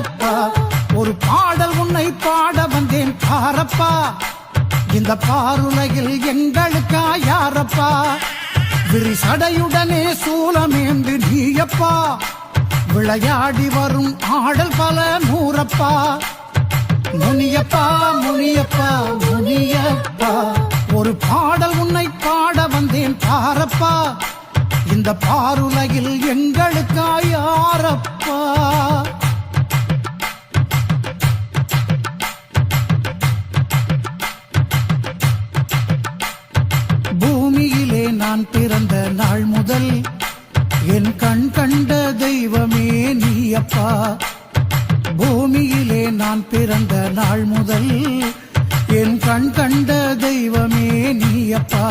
முனியப்பா. ஒரு பாடல் உன்னை பாட வந்தேன் பாரப்பா. இந்த பாருலகில் எங்களுக்கா யாரப்பா? விரிசடையுடனே சூலமேந்து நீயப்பா. விளையாடி வரும் ஆடல் பல நூறப்பா. முனியப்பா முனியப்பா முனியப்பா. ஒரு பாடல் உன்னை பாட வந்தேன் பாரப்பா. இந்த பாருலகில் எங்களுக்கா யாரப்பா? பூமியிலே நான் பிறந்த நாள் முதல் என் கண் கண்ட தெய்வமே நீயப்பா. பூமியிலே நான் பிறந்த நாள் முதல் என் கண் கண்ட தெய்வமே நீயப்பா.